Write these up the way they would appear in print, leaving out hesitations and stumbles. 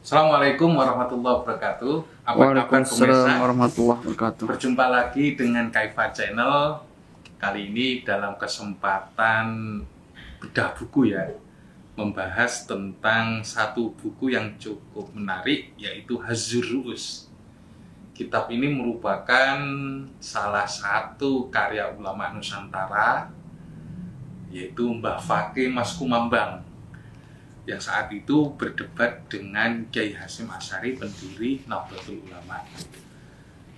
Assalamualaikum warahmatullahi wabarakatuh. Apa kabar pemirsa? Waalaikumsalam warahmatullahi wabarakatuh. Berjumpa lagi dengan Kaifa Channel. Kali ini dalam kesempatan bedah buku ya, membahas tentang satu buku yang cukup menarik, yaitu Hazzur Ru'us. Kitab ini merupakan salah satu karya ulama Nusantara, yaitu Mbah Fakih Mas Kumambang, yang saat itu berdebat dengan Kiai Hasyim Asy'ari, pendiri Nahdlatul Ulama.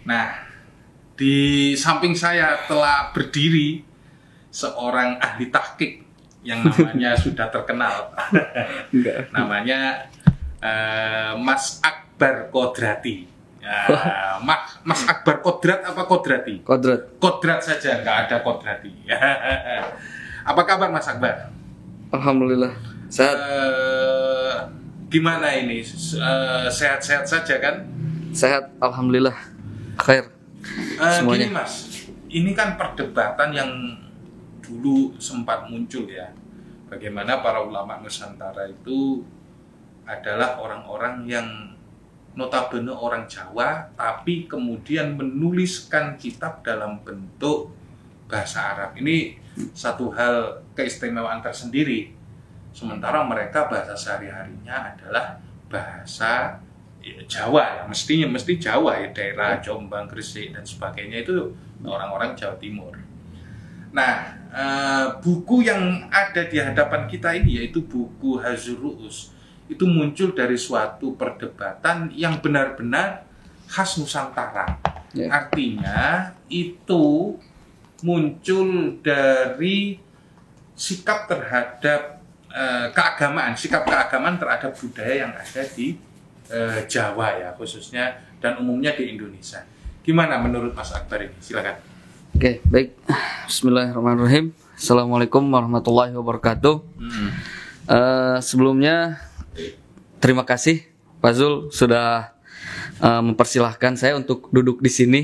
Nah, di samping saya telah berdiri seorang ahli tahqiq yang namanya sudah terkenal. Namanya Mas Akbar Qodrati. Mas Akbar Kodrat apa Kodrati? Kodrat saja, nggak ada Kodrati. Apa kabar Mas Akbar? Alhamdulillah sehat. Gimana ini? Sehat-sehat saja kan? Sehat, alhamdulillah. Khair. Semuanya. Gini Mas, ini kan perdebatan yang dulu sempat muncul ya. Bagaimana para ulama Nusantara itu adalah orang-orang yang notabene orang Jawa, tapi kemudian menuliskan kitab dalam bentuk bahasa Arab. Ini satu hal keistimewaan tersendiri. Sementara mereka bahasa sehari-harinya adalah bahasa Jawa ya, mesti Jawa ya, daerah Jombang, Gresik dan sebagainya itu orang-orang Jawa Timur. Nah, buku yang ada di hadapan kita ini yaitu buku Hazzur Ru'us, itu muncul dari suatu perdebatan yang benar-benar khas Nusantara. Artinya itu muncul dari sikap terhadap keagamaan, sikap keagamaan terhadap budaya yang ada di Jawa ya khususnya dan umumnya di Indonesia. Gimana menurut Mas Akbar ini? Silakan. Oke, baik. Bismillahirrahmanirrahim. Assalamualaikum warahmatullahi wabarakatuh. Sebelumnya terima kasih Pak Zul sudah mempersilahkan saya untuk duduk di sini.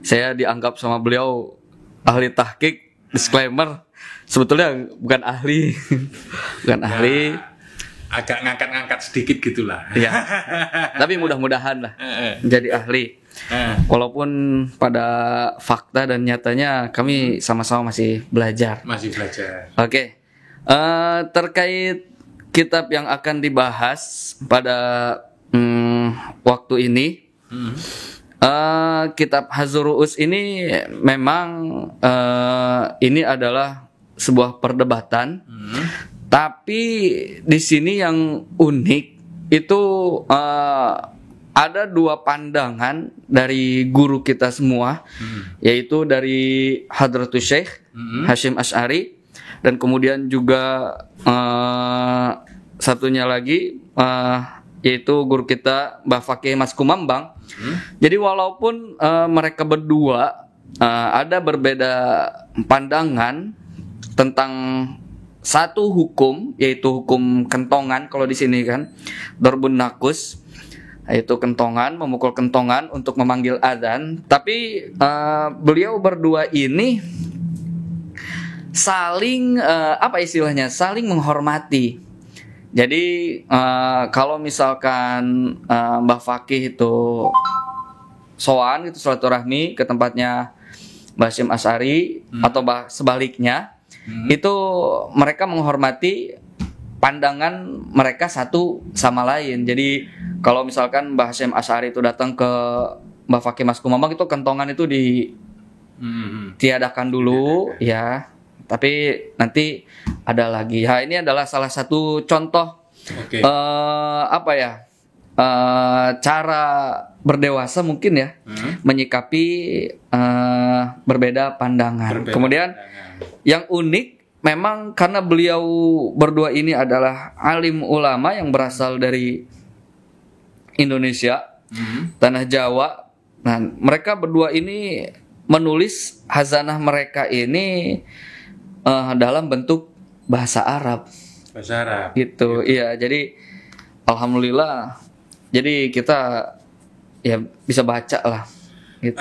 Saya dianggap sama beliau ahli tahqiq. Disclaimer, sebetulnya bukan ahli, bukan ahli. Agak ngangkat-ngangkat sedikit gitulah. Ya. Tapi mudah-mudahan lah jadi ahli. Walaupun pada fakta dan nyatanya kami sama-sama masih belajar. Masih belajar. Oke. Terkait kitab yang akan dibahas pada waktu ini. Kitab Hazzur Ru'us ini memang ini adalah sebuah perdebatan, tapi di sini yang unik itu ada dua pandangan dari guru kita semua, yaitu dari Hadratus Syekh Hasyim Asy'ari dan kemudian juga satunya lagi yaitu guru kita Mbah Fakih Mas Kumambang. Jadi walaupun mereka berdua ada berbeda pandangan tentang satu hukum, yaitu hukum kentongan kalau di sini kan, Darbun Nakus, yaitu kentongan, memukul kentongan untuk memanggil adzan, tapi beliau berdua ini saling apa istilahnya? Saling menghormati. Jadi kalau misalkan Mbah Fakih itu sowan gitu silaturahmi ke tempatnya Mbah Hasyim Asy'ari atau sebaliknya, itu mereka menghormati pandangan mereka satu sama lain. Jadi kalau misalkan Mbah Hasyim Asy'ari itu datang ke Mbah Fakih Mas Kumambang, itu kentongan itu ditiadakan dulu ya. Tapi nanti ada lagi. Ya, ini adalah salah satu contoh cara berdewasa mungkin ya, menyikapi berbeda pandangan. Kemudian yang unik memang karena beliau berdua ini adalah alim ulama yang berasal dari Indonesia, tanah Jawa. Nah, mereka berdua ini menulis hazanah mereka ini dalam bentuk bahasa Arab. Bahasa Arab. Gitu. Iya, jadi alhamdulillah. Jadi kita ya bisa baca lah. Gitu.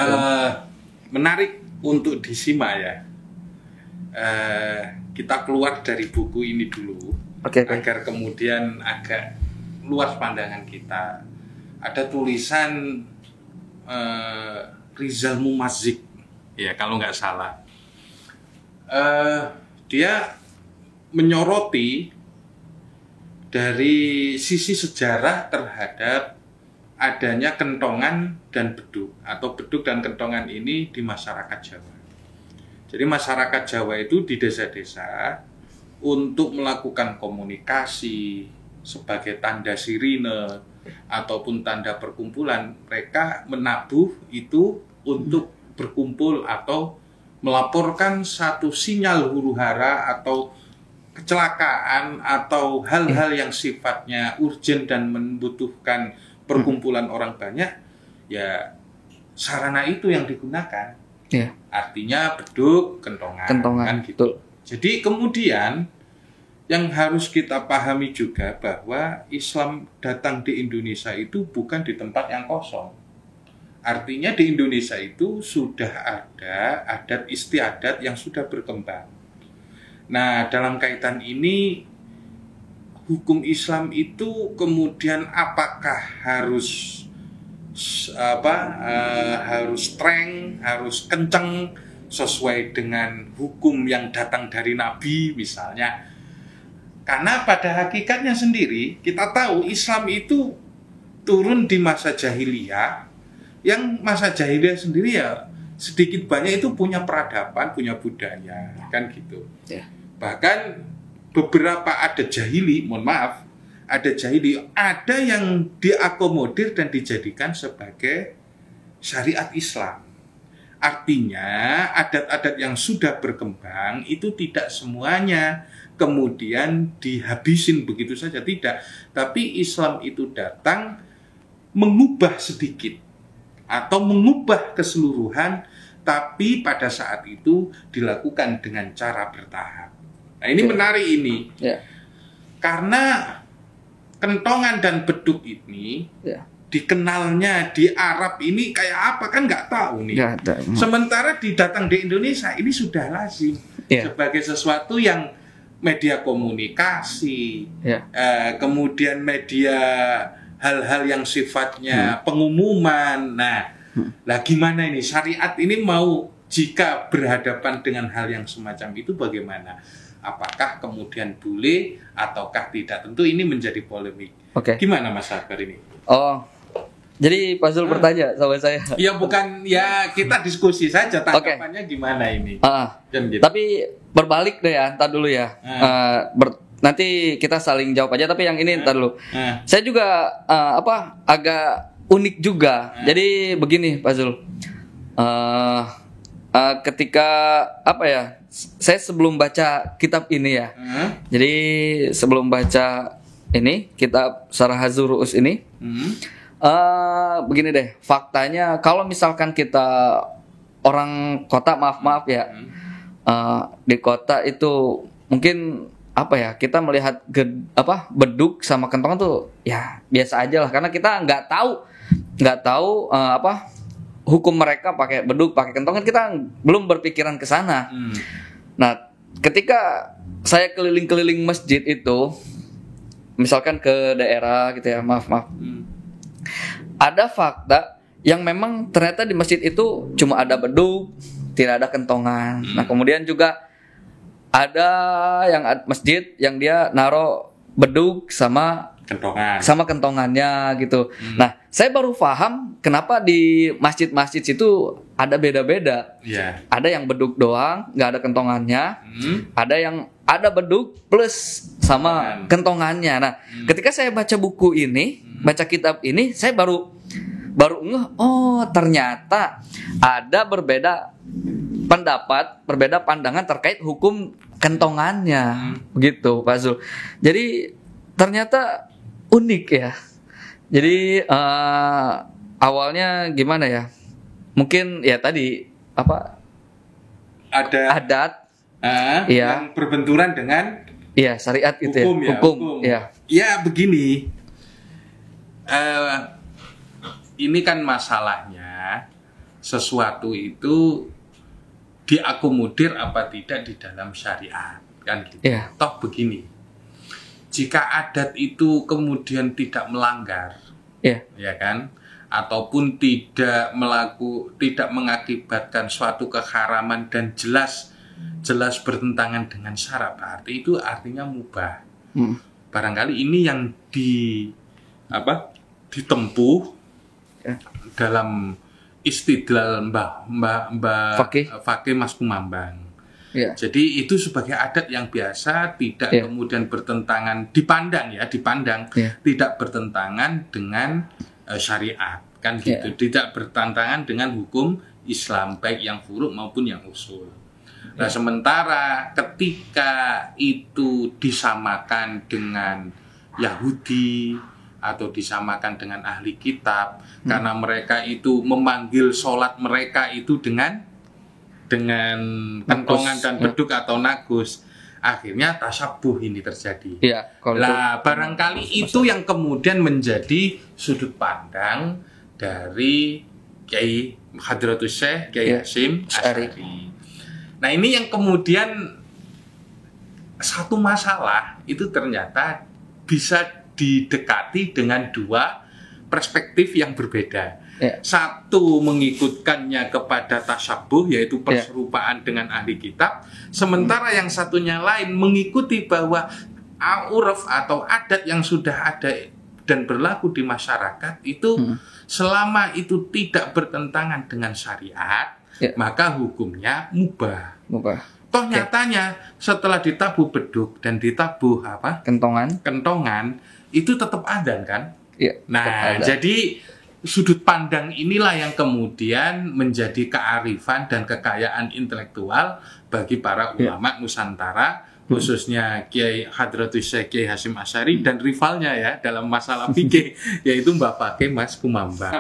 Menarik untuk disimak ya. Kita keluar dari buku ini dulu, agar kemudian agak luas pandangan kita. Ada tulisan Rizal Mumazik, ya kalau nggak salah. Dia menyoroti dari sisi sejarah terhadap adanya kentongan dan beduk, atau beduk dan kentongan ini di masyarakat Jawa. Jadi masyarakat Jawa itu di desa-desa untuk melakukan komunikasi sebagai tanda sirine ataupun tanda perkumpulan, mereka menabuh itu untuk berkumpul atau melaporkan satu sinyal huru-hara atau kecelakaan atau hal-hal yang sifatnya urgent dan membutuhkan perkumpulan orang banyak, ya sarana itu yang digunakan. Artinya beduk, kentongan kan gitu. Jadi kemudian yang harus kita pahami juga bahwa Islam datang di Indonesia itu bukan di tempat yang kosong. Artinya di Indonesia itu sudah ada adat istiadat yang sudah berkembang. Nah, dalam kaitan ini hukum Islam itu kemudian apakah harus harus streng, harus kenceng sesuai dengan hukum yang datang dari Nabi misalnya. Karena pada hakikatnya sendiri kita tahu Islam itu turun di masa jahiliyah, yang masa jahiliyah sendiri ya sedikit banyak itu punya peradaban, punya budaya, kan gitu. Bahkan beberapa adat jahili, ada yang diakomodir dan dijadikan sebagai syariat Islam. Artinya adat-adat yang sudah berkembang itu tidak semuanya kemudian dihabisin begitu saja, tidak. Tapi Islam itu datang mengubah sedikit atau mengubah keseluruhan, tapi pada saat itu dilakukan dengan cara bertahap. Nah, ini menarik ini. Karena kentongan dan beduk ini dikenalnya di Arab ini kayak apa kan nggak tahu nih. Sementara datang di Indonesia ini sudah lazim sebagai sesuatu yang media komunikasi, kemudian media hal-hal yang sifatnya pengumuman. Nah, gimana ini syariat ini mau jika berhadapan dengan hal yang semacam itu bagaimana? Apakah kemudian boleh ataukah tidak? Tentu ini menjadi polemik. Gimana Mas Akbar ini? Jadi Pak Zul bertanya sama saya. Ya bukan, ya kita diskusi saja tanggapannya gimana ini. Gitu. Tapi berbalik deh ya, entar dulu ya. Nanti kita saling jawab aja. Tapi yang ini entar dulu. Saya juga agak unik juga. Jadi begini Pak Zul. Ketika saya sebelum baca kitab ini ya. Jadi sebelum baca ini kitab Syarah Hadzuru'us ini. Begini deh, faktanya kalau misalkan kita orang kota, maaf ya, di kota itu mungkin kita melihat beduk sama kentongan tuh ya biasa aja lah, karena kita nggak tahu hukum mereka pakai beduk, pakai kentongan, kita belum berpikiran ke sana. Nah, ketika saya keliling-keliling masjid itu, misalkan ke daerah gitu ya, maaf. Ada fakta yang memang ternyata di masjid itu cuma ada beduk, tidak ada kentongan. Nah, kemudian juga ada yang masjid yang dia naruh beduk sama kentongannya gitu. Nah, saya baru paham kenapa di masjid-masjid situ ada beda-beda. Ada yang beduk doang, nggak ada kentongannya. Ada yang ada beduk plus sama kentongannya. Nah, ketika saya baca buku ini, baca kitab ini, saya baru ngeh, ternyata ada berbeda pendapat, berbeda pandangan terkait hukum kentongannya. Begitu, Pak Zul. Jadi ternyata unik ya. Jadi awalnya gimana ya? Mungkin ya tadi ada adat yang berbenturan dengan syariat gitu hukum, ya. Hukum. Ya begini. Ini kan masalahnya sesuatu itu diakomodir apa tidak di dalam syariat kan gitu. Toh begini. jika adat itu kemudian tidak melanggar, Ya. ya kan, ataupun tidak mengakibatkan suatu keharaman dan jelas bertentangan dengan syara, berarti itu artinya mubah. Barangkali ini yang ditempuh dalam istidlal Mbah Fakih Mas Kumambang. Ya. Jadi itu sebagai adat yang biasa, tidak kemudian bertentangan, dipandang tidak bertentangan dengan syariat, kan gitu. Tidak bertentangan dengan hukum Islam, baik yang furu' maupun yang usul. Nah, sementara ketika itu disamakan dengan Yahudi atau disamakan dengan ahli kitab, karena mereka itu memanggil sholat mereka itu dengan kentongan dan beduk atau nagus, akhirnya tasyabuh ini terjadi. Lah, barangkali itu yang kemudian menjadi sudut pandang dari Kiai Hadratus Syekh Kiai Hasyim Asy'ari. Nah, ini yang kemudian satu masalah itu ternyata bisa didekati dengan dua perspektif yang berbeda. Satu mengikutkannya kepada tasyabuh, yaitu perserupaan dengan ahli kitab, sementara yang satunya lain mengikuti bahwa uruf atau adat yang sudah ada dan berlaku di masyarakat itu selama itu tidak bertentangan dengan syariat, maka hukumnya mubah. Toh nyatanya setelah ditabuh beduk dan ditabuh kentongan itu tetap adzan kan? Nah, jadi sudut pandang inilah yang kemudian menjadi kearifan dan kekayaan intelektual bagi para ulama Nusantara, khususnya Kiai Hadratus Syekh Kiai Hasyim Asy'ari dan rivalnya ya dalam masalah fikih yaitu Mbah Fakih Mas Kumambang.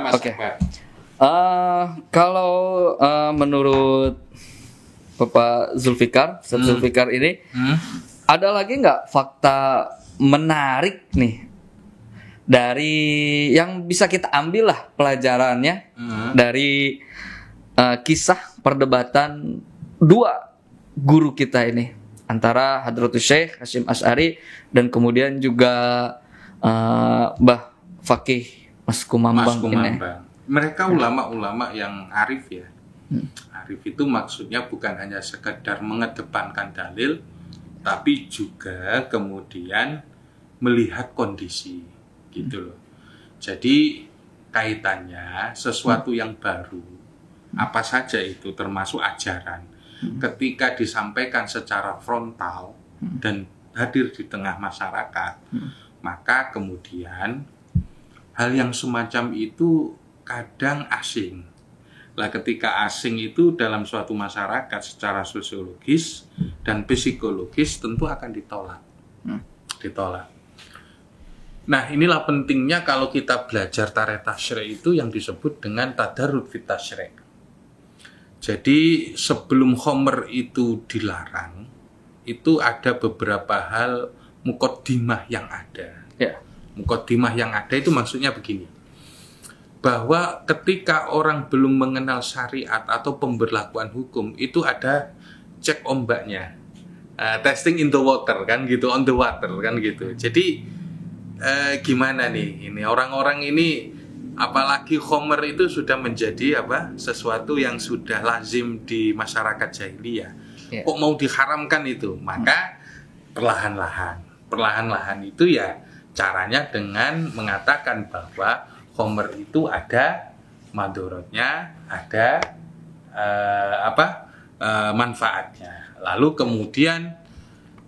Kalau menurut Bapak Zulfikar, Zulfikar ini ada lagi nggak fakta menarik nih dari yang bisa kita ambil lah pelajarannya dari kisah perdebatan dua guru kita ini antara Hadratus Syekh Hasyim Asy'ari dan kemudian juga Mbah Fakih Mas Kumambang ini. Mereka ulama-ulama yang arif ya. Arif itu maksudnya bukan hanya sekedar mengedepankan dalil, tapi juga kemudian melihat kondisi. Gitu loh. Jadi kaitannya sesuatu yang baru, apa saja itu termasuk ajaran, ketika disampaikan secara frontal dan hadir di tengah masyarakat, maka kemudian hal yang semacam itu kadang asing. Lah, ketika asing itu dalam suatu masyarakat secara sosiologis dan psikologis tentu akan ditolak. Nah, inilah pentingnya kalau kita belajar tarikh tasyri' itu yang disebut dengan tadarrud fit tasyri'. Jadi sebelum khomer itu dilarang, itu ada beberapa hal muqaddimah yang ada. Muqaddimah yang ada itu maksudnya begini, bahwa ketika orang belum mengenal syariat atau pemberlakuan hukum, itu ada cek ombaknya, testing in the water kan gitu, on the water kan gitu. Jadi gimana nih ini orang-orang ini, apalagi khomer itu sudah menjadi sesuatu yang sudah lazim di masyarakat jahiliyah, kok mau diharamkan itu? Maka perlahan-lahan itu ya caranya dengan mengatakan bahwa khomer itu ada madorotnya, ada manfaatnya. Lalu kemudian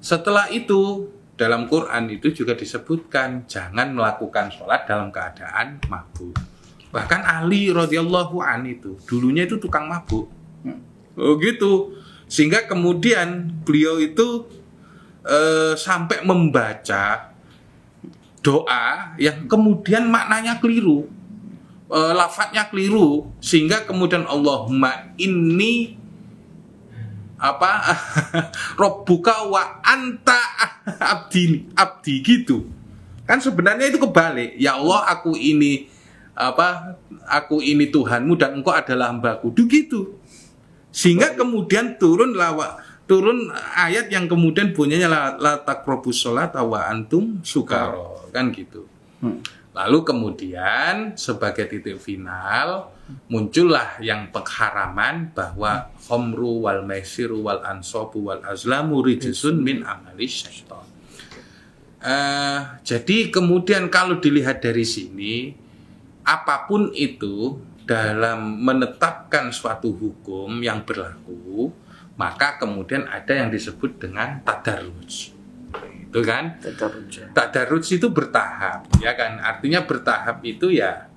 setelah itu dalam Quran itu juga disebutkan jangan melakukan sholat dalam keadaan mabuk. Bahkan Ali radhiyallahu an itu dulunya itu tukang mabuk. Gitu. Sehingga kemudian beliau itu sampai membaca doa yang kemudian maknanya keliru, lafadznya keliru, sehingga kemudian Allahumma inni Rabbuka wa anta abdi gitu. Kan sebenarnya itu kebalik. Ya Allah, aku ini Tuhanmu dan engkau adalah hambaku. Gitu. Sehingga kemudian turun turun ayat yang kemudian bunyinya la taqrabus sholata wa antum sukara, kan gitu. Lalu kemudian sebagai titik final muncullah yang pengharaman bahwa khamru wal maisiru wal ansabu wal azlamu rijsun min amalis syaitan. Jadi kemudian kalau dilihat dari sini, apapun itu dalam menetapkan suatu hukum yang berlaku, maka kemudian ada yang disebut dengan tadarruj. Itu kan? Tadarruj itu bertahap, ya kan? Artinya bertahap itu ya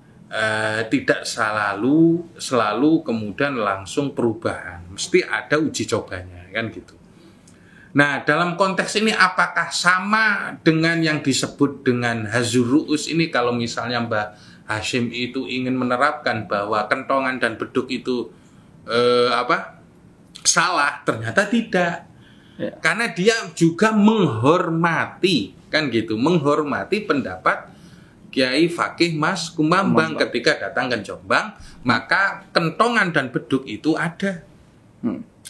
tidak selalu kemudian langsung perubahan. Mesti ada uji cobanya, kan gitu. Nah, dalam konteks ini apakah sama dengan yang disebut dengan hazur ru'us ini kalau misalnya Mbah Hashim itu ingin menerapkan bahwa kentongan dan beduk itu salah? Ternyata tidak. Ya. Karena dia juga menghormati, kan gitu, menghormati pendapat Kiai Fakih Mas Kumambang ketika datang ke Jombang, maka kentongan dan beduk itu ada.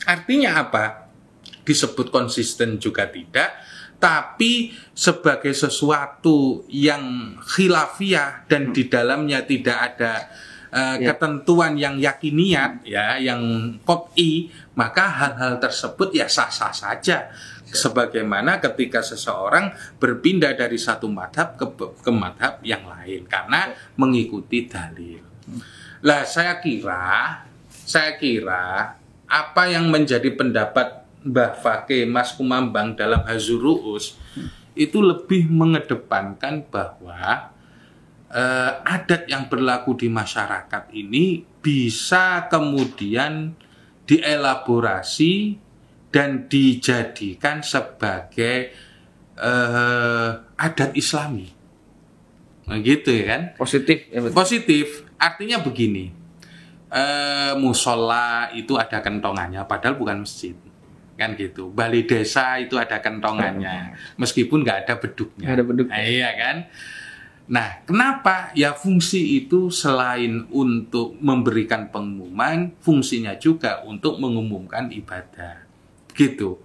Artinya apa? Disebut konsisten juga tidak, tapi sebagai sesuatu yang khilafiyah dan di dalamnya tidak ada ketentuan yang yakiniat, ya, yang qot'i, maka hal-hal tersebut ya sah-sah saja. Sebagaimana ketika seseorang berpindah dari satu madhab ke madhab yang lain karena mengikuti dalil. Lah saya kira apa yang menjadi pendapat Mbah Fakih Mas Kumambang dalam Hazur Ru'us itu lebih mengedepankan bahwa adat yang berlaku di masyarakat ini bisa kemudian dielaborasi dan dijadikan sebagai adat Islami. Nah, gitu ya kan? Positif. Ya, positif. Artinya begini, musola itu ada kentongannya, padahal bukan masjid. Kan gitu. Balai desa itu ada kentongannya, meskipun nggak ada beduknya. Ada beduk. Nah, iya kan? Nah, kenapa? Ya fungsi itu selain untuk memberikan pengumuman, fungsinya juga untuk mengumumkan ibadah. Gitu.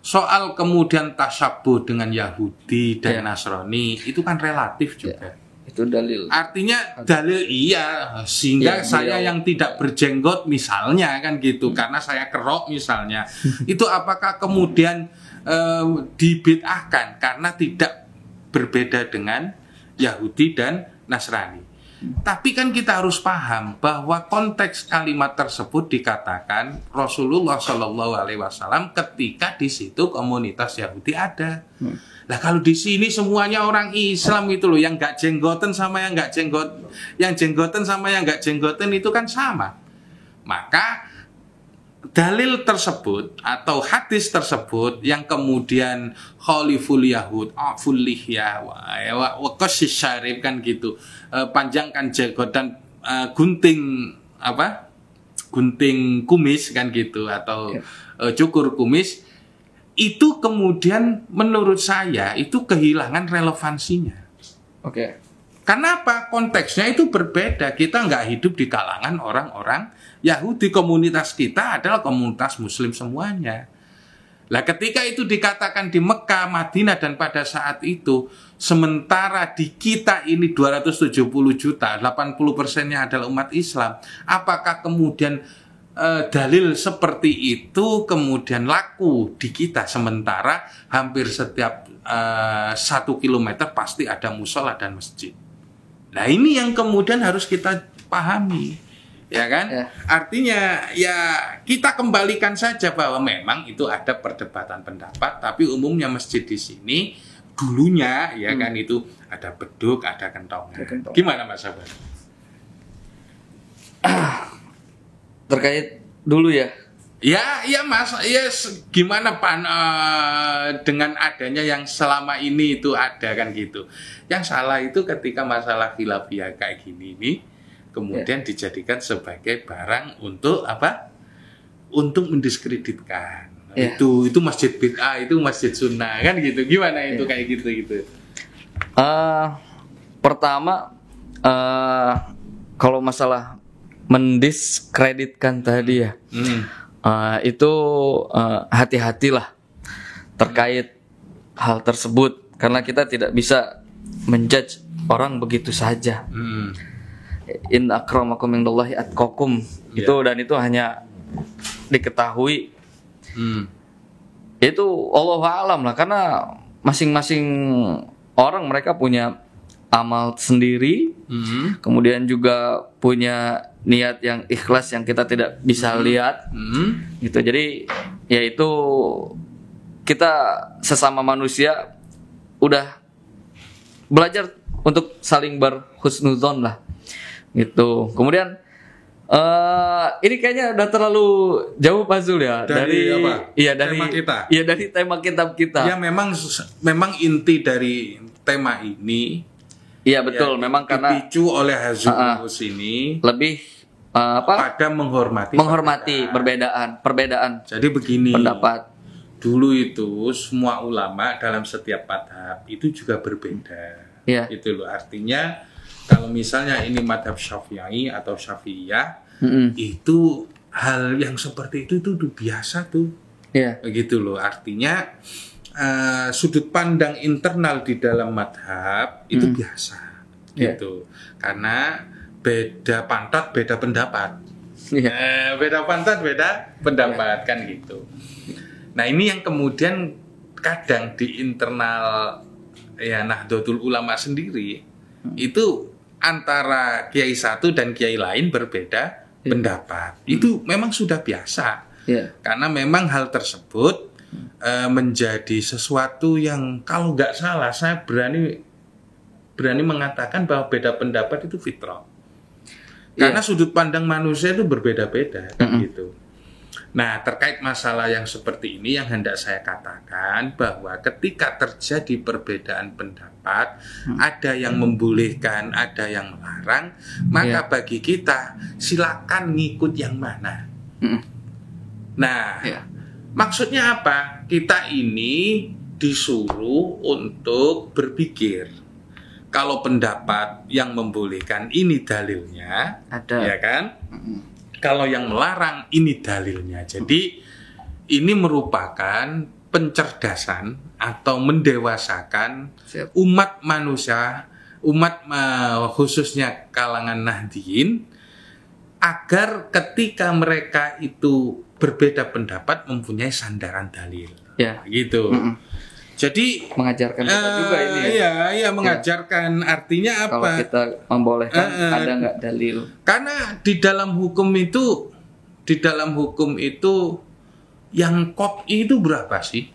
Soal kemudian tasyabuh dengan Yahudi dan Nasrani, itu kan relatif juga. Itu dalil. Artinya dalil iya, sehingga saya yang tidak berjenggot misalnya kan gitu, karena saya kerok misalnya, itu apakah kemudian dibid'ahkan karena tidak berbeda dengan Yahudi dan Nasrani. Tapi kan kita harus paham bahwa konteks kalimat tersebut dikatakan Rasulullah Shallallahu Alaihi Wasallam ketika di situ komunitas Yahudi ada. Nah kalau di sini semuanya orang Islam itu loh, yang nggak jenggoten sama yang nggak yang jenggoten sama yang nggak jenggoten itu kan sama. Maka dalil tersebut atau hadis tersebut yang kemudian khaliful yahud aful lihya wa qasis syarib kan gitu, panjangkan jenggot dan gunting kumis kan gitu, atau cukur kumis, itu kemudian menurut saya itu kehilangan relevansinya. Oke. Kenapa? Konteksnya itu berbeda. Kita nggak hidup di kalangan orang-orang Yahudi. Komunitas kita adalah komunitas Muslim semuanya. Lah ketika itu dikatakan di Mekah, Madinah, dan pada saat itu, sementara di kita ini 270 juta, 80%-nya adalah umat Islam. Apakah kemudian dalil seperti itu kemudian laku di kita, sementara hampir setiap 1 kilometer pasti ada musola dan masjid? Nah ini yang kemudian harus kita pahami, ya kan? Ya. Artinya ya kita kembalikan saja bahwa memang itu ada perdebatan pendapat, tapi umumnya masjid di sini dulunya ya kan itu ada beduk, ada kentongan. Gimana Mas Sabar? Terkait dulu ya. Ya Mas, gimana Pan dengan adanya yang selama ini itu ada kan gitu. Yang salah itu ketika masalah khilafiyah kayak gini nih, kemudian dijadikan sebagai barang untuk apa? Untuk mendiskreditkan. Itu masjid bid'ah, itu masjid sunnah kan gitu. Gimana itu kayak gitu? Pertama, kalau masalah mendiskreditkan tadi ya. itu hati-hatilah terkait hal tersebut, karena kita tidak bisa menjudge orang begitu saja. In akramakum indallahi atqakum. Itu dan itu hanya diketahui. Itu Allahu a'lam lah, karena masing-masing orang mereka punya amal sendiri, kemudian juga punya niat yang ikhlas yang kita tidak bisa lihat, gitu. Jadi yaitu kita sesama manusia udah belajar untuk saling berhusnudzon lah, gitu. Kemudian ini kayaknya udah terlalu jauh Pak Zul ya dari apa? Iya dari tema kita. Iya dari tema kitab kita. Ya memang inti dari tema ini. Iya betul, memang karena dipicu oleh Hazurus ini lebih pada menghormati perbedaan. Jadi begini. Pendapat. Dulu itu semua ulama dalam setiap madhab itu juga berbeda. Iya. Itu loh, artinya kalau misalnya ini madhab Syafi'i atau Syafi'iyah, itu hal yang seperti itu tuh biasa tuh. Iya. Begitu loh, artinya sudut pandang internal di dalam madhab itu biasa, gitu. Karena beda pantat, beda pendapat. Beda pantat, beda pendapat, kan gitu. Nah ini yang kemudian kadang di internal ya Nahdlatul Ulama sendiri itu antara kiai satu dan kiai lain berbeda pendapat. Itu memang sudah biasa. Karena memang hal tersebut menjadi sesuatu yang kalau nggak salah saya berani mengatakan bahwa beda pendapat itu fitrah. Karena sudut pandang manusia itu berbeda-beda, kan gitu. Nah, terkait masalah yang seperti ini yang hendak saya katakan bahwa ketika terjadi perbedaan pendapat, ada yang membolehkan, ada yang melarang, maka bagi kita silakan ngikut yang mana. Nah, maksudnya apa? Kita ini disuruh untuk berpikir. Kalau pendapat yang membolehkan ini dalilnya, ada, ya kan? Kalau yang melarang ini dalilnya. Jadi ini merupakan pencerdasan atau mendewasakan umat manusia, khususnya kalangan Nahdliyin, agar ketika mereka itu berbeda pendapat mempunyai sandaran dalil. Gitu. Jadi mengajarkan kita juga ini Iya, mengajarkan. Artinya apa? Kalau kita membolehkan ada nggak dalil? Karena di dalam hukum itu yang qot'i itu berapa sih?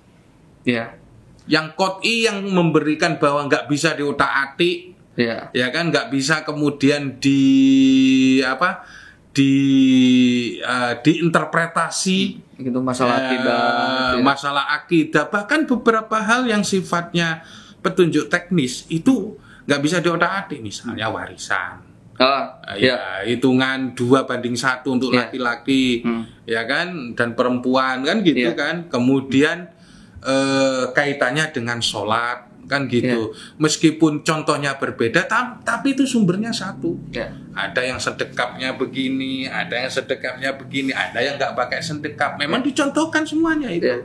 Yang qot'i yang memberikan bahwa nggak bisa diotak-atik, ya kan, nggak bisa kemudian diinterpretasi. Gitu, masalah akidah, masalah akidah, bahkan beberapa hal yang sifatnya petunjuk teknis itu nggak bisa diotak-atik, misalnya warisan. Hitungan 2:1 untuk laki-laki, ya kan, dan perempuan, kan gitu kan. Kemudian kaitannya dengan sholat, kan gitu. Meskipun contohnya berbeda, tapi itu sumbernya satu. Ada yang sedekapnya begini, ada yang sedekapnya begini, ada yang nggak pakai sedekap. Memang dicontohkan semuanya itu.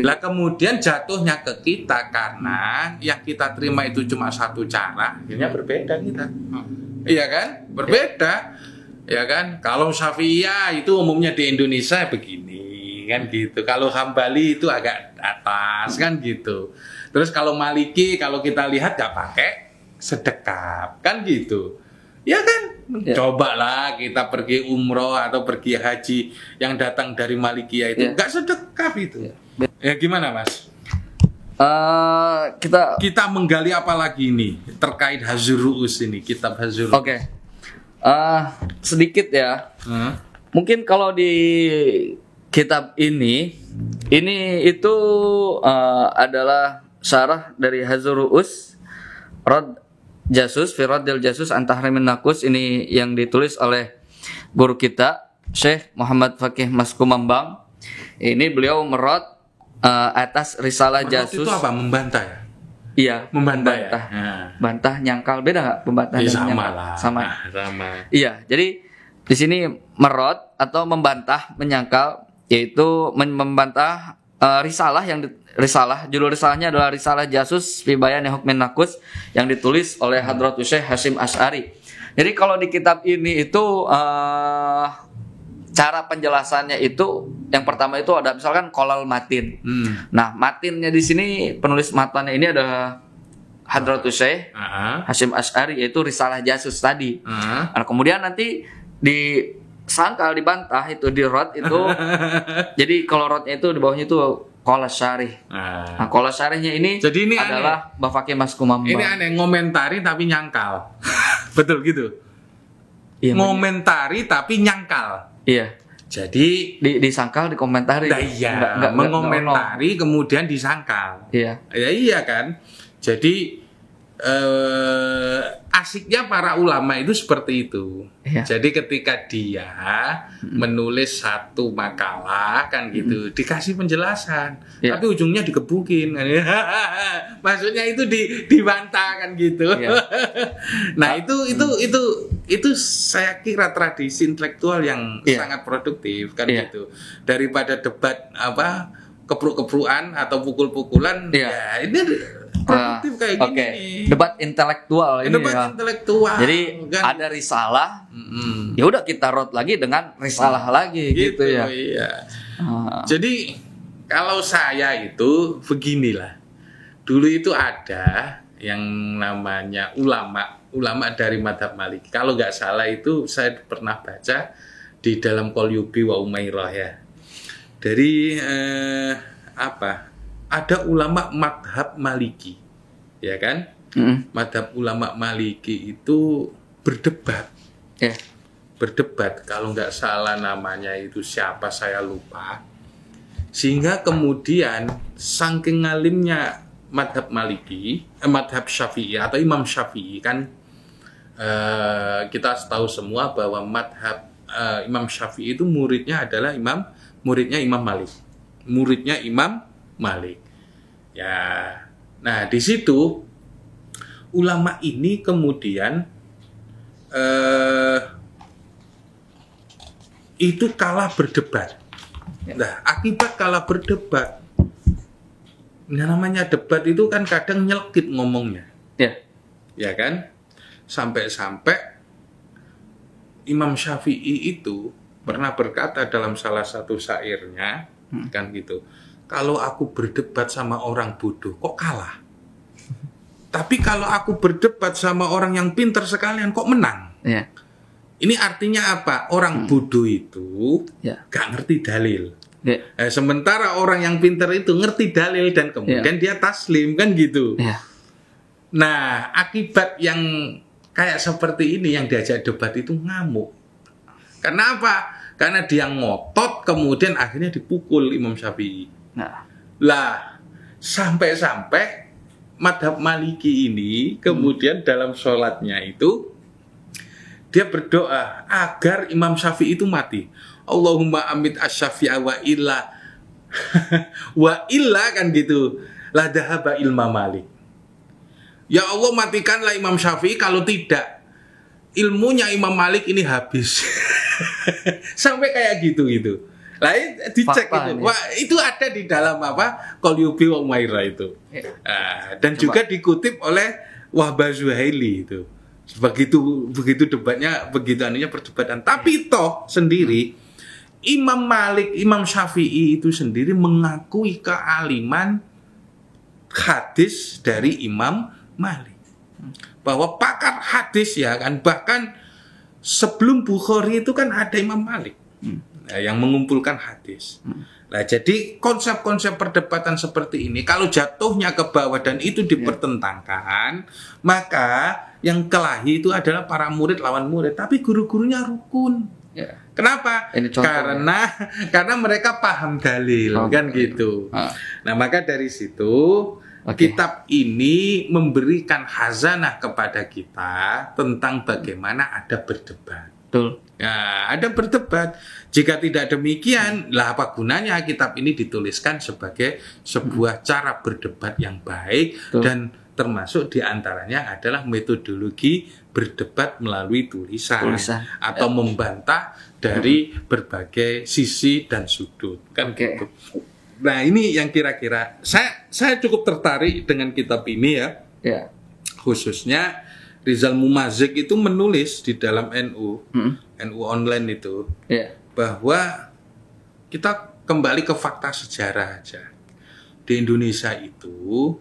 Lah kemudian jatuhnya ke kita karena yang kita terima itu cuma satu cara, akhirnya berbeda kita. Iya kan? Berbeda. Ya kan? Kalau Syafi'iyah itu umumnya di Indonesia begini, kan gitu. Kalau Hambali itu agak atas, kan gitu. Terus kalau Maliki, kalau kita lihat nggak pakai sedekap, kan gitu. Ya kan? Cobalah kita pergi umroh atau pergi haji yang datang dari Malikiyah itu nggak sedekap itu. Ya gimana, Mas? Kita menggali apa lagi ini terkait Hazurus ini, kitab Hazurus. Oke. Sedikit ya. Mungkin kalau di kitab ini itu adalah syarah dari Hazurus Rad Jasus Firadil Jasus Antahrimin Nakus, ini yang ditulis oleh guru kita Syekh Muhammad Fakih Mas Kumambang. Ini beliau merot atas risalah Jasus. Itu apa? Membantah ya? Iya, membantah. Bantah, nyangkal, beda nggak pembantah dan sama nyangkal? Lah. Sama. Iya, jadi di sini merot atau membantah, menyangkal yaitu membantah risalah judul risalahnya adalah Risalah Jasus fi Bayani Hukmin Nakus yang ditulis oleh Hadratus Syekh Hasyim Asy'ari. Jadi kalau di kitab ini itu cara penjelasannya itu yang pertama itu ada misalkan kolal matin. Nah, matinnya di sini penulis matannya ini adalah Hadratus Syekh Hasyim Asy'ari, yaitu Risalah Jasus tadi. Nah, kemudian nanti disangkal dibantah itu di rot itu. Jadi kalau rotnya itu di bawahnya itu Qola Syarih. Nah, Qola Syarihnya ini, jadi ini adalah Mbah Fakih Mas Kumambang. Ini aneh, ngomentari tapi nyangkal. Betul gitu. Iya, ngomentari tapi nyangkal. Iya. Jadi disangkal dikomentari. Nah, iya, mengomentari kemudian disangkal. Iya. Ya iya kan. Jadi asiknya para ulama itu seperti itu. Iya. Jadi ketika dia menulis satu makalah kan gitu, dikasih penjelasan, tapi ujungnya dikebukin kan. Maksudnya itu dibantah kan gitu. Iya. Nah, itu saya kira tradisi intelektual yang sangat produktif kan gitu. Daripada debat kepruk-keprukan atau pukul-pukulan, ya ini produktif kayak gini. Debat intelektual ini. Debat intelektual. Jadi kan ada risalah, ya udah kita rot lagi dengan risalah lagi gitu ya. Iya. Jadi kalau saya itu beginilah. Dulu itu ada yang namanya ulama dari Madhab Maliki. Kalau nggak salah itu saya pernah baca di dalam Qalyubi wa Umairah ya. Dari ada ulama madhab Maliki, ya kan? Madhab ulama Maliki itu berdebat, berdebat. Kalau nggak salah namanya itu siapa saya lupa. Sehingga kemudian saking ngalimnya madhab Maliki, madhab Syafi'i atau Imam Syafi'i kan, kita tahu semua bahwa madhab Imam Syafi'i itu muridnya Imam Malik. Muridnya Imam Malik. Ya. Nah, di situ ulama ini kemudian itu kalah berdebat. Nah, akibat kalah berdebat, nah namanya debat itu kan kadang nyelkit ngomongnya. Ya kan? Sampai-sampai Imam Syafi'i itu pernah berkata dalam salah satu syairnya, kan gitu, kalau aku berdebat sama orang bodoh kok kalah, tapi kalau aku berdebat sama orang yang pintar sekalian kok menang. Ini artinya apa? Orang bodoh itu gak ngerti dalil. Sementara orang yang pintar itu ngerti dalil dan kemudian dia taslim, kan gitu. Nah, akibat yang kayak seperti ini yang diajak debat itu ngamuk. Karena apa? Karena dia ngotot kemudian akhirnya dipukul Imam Syafi'i. Lah, sampai-sampai madhab Maliki ini kemudian dalam sholatnya itu dia berdoa agar Imam Syafi'i itu mati. Allahumma amit asy-Syafi'a wa illa wa illa kan gitu. La dhahaba ilma Malik. Ya Allah, matikanlah Imam Syafi'i, kalau tidak ilmunya Imam Malik ini habis. Sampai kayak gitu. Lah dicek itu. Wah, itu ada di dalam Qalyubi wa Umairah itu. Dan juga dikutip oleh Wahbah Zuhaili itu. Begitu debatnya, begitu anunya perdebatan. Tapi toh sendiri Imam Malik, Imam Syafi'i itu sendiri mengakui kealiman hadis dari Imam Malik. Bahwa pakar hadis ya kan, bahkan sebelum Bukhari itu kan ada Imam Malik yang mengumpulkan hadis. Nah, jadi konsep-konsep perdebatan seperti ini kalau jatuhnya ke bawah dan itu dipertentangkan, maka yang kelahi itu adalah para murid lawan murid, tapi guru-gurunya rukun. Kenapa? Karena mereka paham dalil, kan gitu. Nah, maka dari situ kitab ini memberikan khazanah kepada kita tentang bagaimana ada berdebat. Betul. Ya, ada berdebat. Jika tidak demikian, lah apa gunanya kitab ini dituliskan sebagai sebuah cara berdebat yang baik. Betul. Dan termasuk diantaranya adalah metodologi berdebat melalui tulisan. Atau membantah dari berbagai sisi dan sudut kan gitu. Nah ini yang kira-kira saya cukup tertarik dengan kitab ini ya. Khususnya Rizal Mumazik itu menulis di dalam NU online itu bahwa kita kembali ke fakta sejarah aja. Di Indonesia itu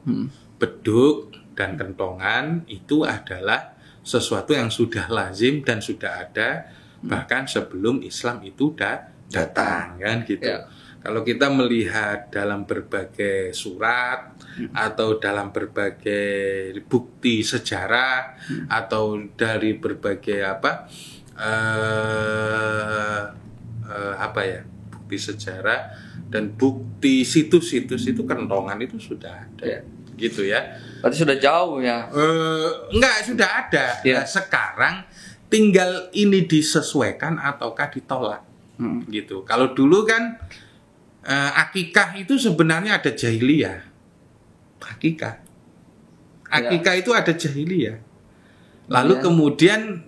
beduk dan kentongan itu adalah sesuatu yang sudah lazim dan sudah ada bahkan sebelum Islam itu datang kan gitu. Kalau kita melihat dalam berbagai surat atau dalam berbagai bukti sejarah atau dari berbagai bukti sejarah dan bukti situs-situs itu kentongan itu sudah ada gitu ya. Berarti sudah jauh ya? Enggak, sudah ada. Nah, sekarang tinggal ini disesuaikan ataukah ditolak gitu. Kalau dulu kan akikah itu sebenarnya ada jahiliyah. Akikah itu ada jahiliyah. Lalu kemudian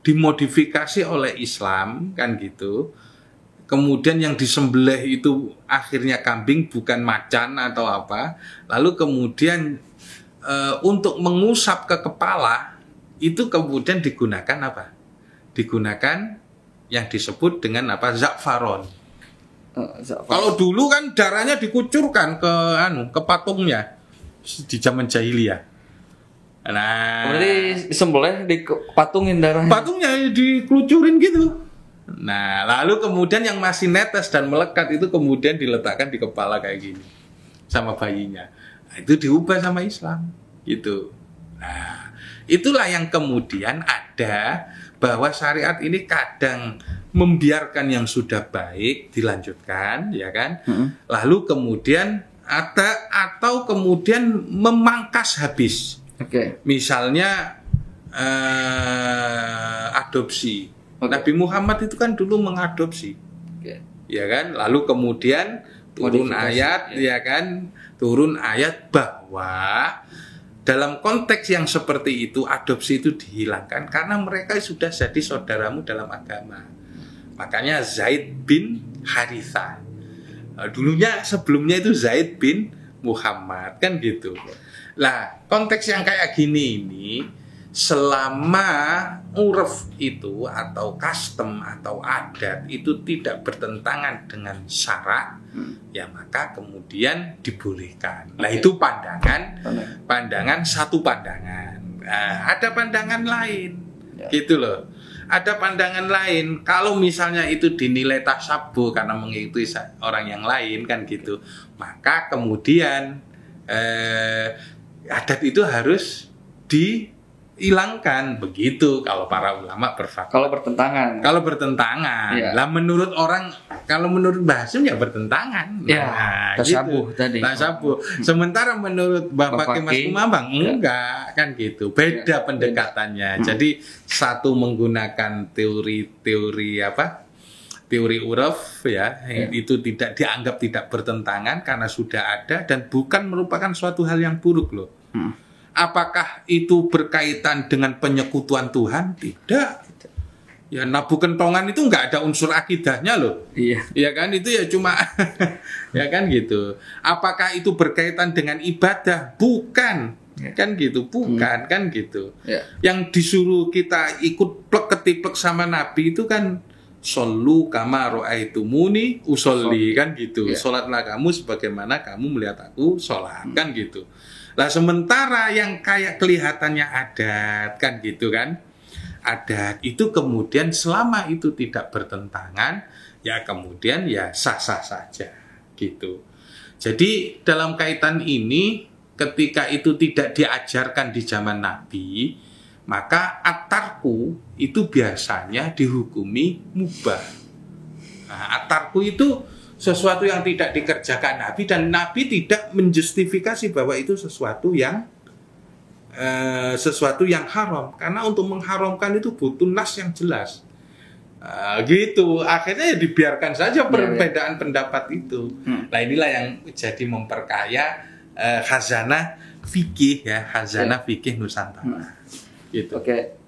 dimodifikasi oleh Islam kan gitu. Kemudian yang disembelih itu akhirnya kambing bukan macan atau apa. Lalu kemudian untuk mengusap ke kepala itu kemudian digunakan apa? Digunakan yang disebut dengan za'faron. Kalau dulu kan darahnya dikucurkan ke patungnya di zaman jahiliyah. Nah, berarti disembelih dipatungin darahnya. Patungnya dikelucurin gitu. Nah, lalu kemudian yang masih netes dan melekat itu kemudian diletakkan di kepala kayak gini sama bayinya. Nah, itu diubah sama Islam gitu. Nah, itulah yang kemudian ada bahwa syariat ini kadang membiarkan yang sudah baik dilanjutkan, ya kan? Lalu kemudian atau kemudian memangkas habis. Misalnya adopsi. Nabi Muhammad itu kan dulu mengadopsi, ya kan? Lalu kemudian turun ayat, ya kan? Turun ayat bahwa dalam konteks yang seperti itu, adopsi itu dihilangkan karena mereka sudah jadi saudaramu dalam agama. Makanya Zaid bin Harithah. Sebelumnya itu Zaid bin Muhammad, kan gitu. Lah, konteks yang kayak gini ini, selama uruf itu atau custom atau adat itu tidak bertentangan dengan syarak, ya maka kemudian dibolehkan. Nah itu pandangan satu pandangan. Nah, ada pandangan lain, gitu loh. Ada pandangan lain. Kalau misalnya itu dinilai tasabuh karena mengikuti orang yang lain kan gitu, maka kemudian adat itu harus dihilangkan begitu kalau para ulama berfatwa. Kalau bertentangan. Lah menurut orang, kalau menurut Mbah Hasim ya bertentangan. Tasabuh gitu. tadi. Tasabuh. Sementara menurut Bapak Mas Kumambang enggak kan gitu. Beda pendekatannya. Jadi satu menggunakan teori uruf itu tidak dianggap tidak bertentangan karena sudah ada dan bukan merupakan suatu hal yang buruk loh. Apakah itu berkaitan dengan penyekutuan Tuhan? Tidak. Ya nabu kentongan itu nggak ada unsur akidahnya loh. Ya kan itu ya cuma ya kan gitu. Apakah itu berkaitan dengan ibadah? Bukan. Kan gitu, bukan kan gitu. Yang disuruh kita ikut plek-ketiplek sama Nabi itu kan shollu kama ra'aitumuni usolli kan gitu. Salatlah kamu sebagaimana kamu melihat aku salat kan gitu. Lah sementara yang kayak kelihatannya adat kan gitu kan. Adat itu kemudian selama itu tidak bertentangan ya kemudian ya sah-sah saja gitu. Jadi dalam kaitan ini ketika itu tidak diajarkan di zaman Nabi, maka at-tarku itu biasanya dihukumi mubah. Nah, at-tarku itu sesuatu yang tidak dikerjakan Nabi dan Nabi tidak menjustifikasi bahwa itu sesuatu yang haram, karena untuk mengharamkan itu butuh nas yang jelas. Gitu, akhirnya ya dibiarkan saja perbedaan pendapat itu. Nah inilah yang jadi memperkaya khazanah fikih ya, khazanah fikih Nusantara. Gitu. Oke.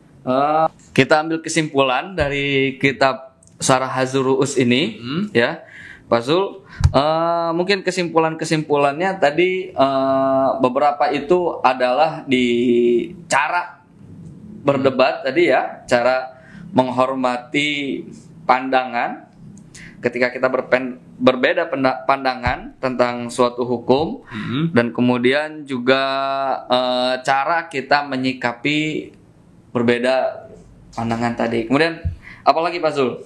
kita ambil kesimpulan dari kitab Syarah Hadzur Ru'us ini, ya, Pak Zul. Mungkin kesimpulannya tadi beberapa itu adalah di cara berdebat tadi ya, cara menghormati pandangan ketika kita berbeda pandangan tentang suatu hukum, dan kemudian juga cara kita menyikapi berbeda pandangan tadi. Kemudian apalagi Pak Zul?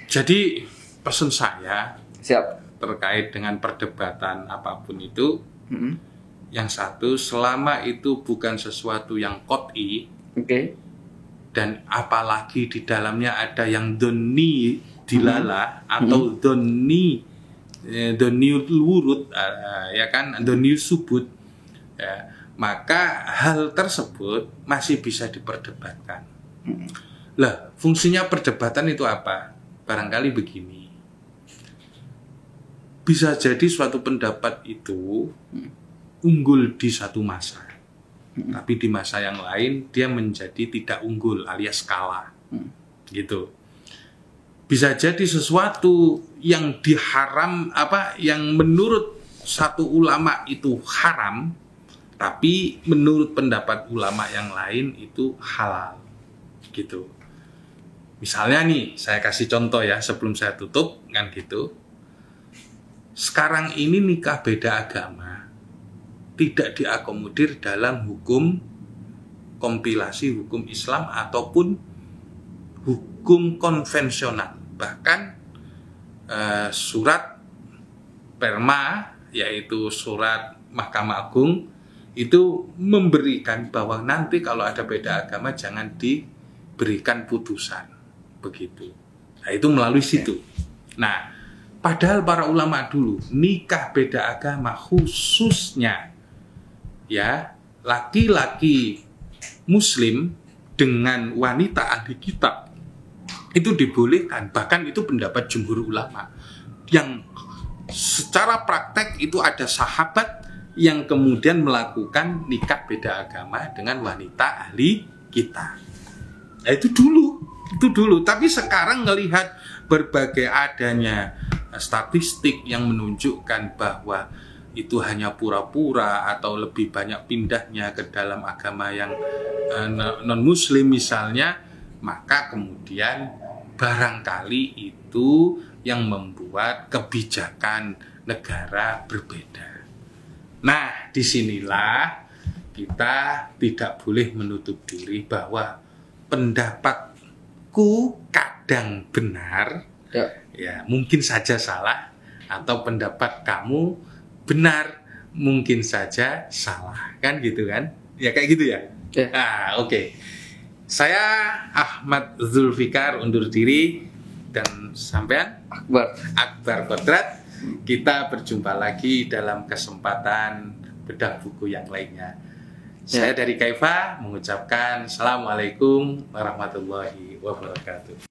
Jadi pesan saya Siap. terkait dengan perdebatan apapun itu, yang satu, selama itu bukan sesuatu yang qot'i, dan apalagi di dalamnya ada yang doni dilala atau doni wurud, ya kan, doni subut, ya, maka hal tersebut masih bisa diperdebatkan. Lah, fungsinya perdebatan itu apa? Barangkali begini, bisa jadi suatu pendapat itu unggul di satu masa, tapi di masa yang lain dia menjadi tidak unggul alias kalah, gitu. Bisa jadi sesuatu yang yang menurut satu ulama itu haram, tapi menurut pendapat ulama yang lain itu halal, gitu. Misalnya nih, saya kasih contoh ya sebelum saya tutup, kan gitu. Sekarang ini nikah beda agama tidak diakomodir dalam hukum kompilasi hukum Islam ataupun hukum konvensional. Bahkan surat Perma, yaitu surat Mahkamah Agung, itu memberikan bahwa nanti kalau ada beda agama jangan diberikan putusan, begitu. Nah, itu melalui situ. Nah, padahal para ulama dulu nikah beda agama, khususnya ya laki-laki Muslim dengan wanita ahli kitab, itu dibolehkan. Bahkan itu pendapat jumhur ulama, yang secara praktek itu ada sahabat yang kemudian melakukan nikah beda agama dengan wanita ahli kitab. Nah, itu dulu. Tapi sekarang melihat berbagai adanya statistik yang menunjukkan bahwa itu hanya pura-pura atau lebih banyak pindahnya ke dalam agama yang non-muslim misalnya, maka kemudian barangkali itu yang membuat kebijakan negara berbeda. Nah, disinilah kita tidak boleh menutup diri bahwa pendapatku kadang benar, ya mungkin saja salah, atau pendapat kamu benar, mungkin saja salah, kan gitu kan? Ya kayak gitu ya. Oke. Saya Ahmad Zulfikar undur diri, dan sampean Akbar Kodrat. Kita berjumpa lagi dalam kesempatan bedah buku yang lainnya. Saya dari Kaifa mengucapkan Assalamualaikum warahmatullahi wabarakatuh.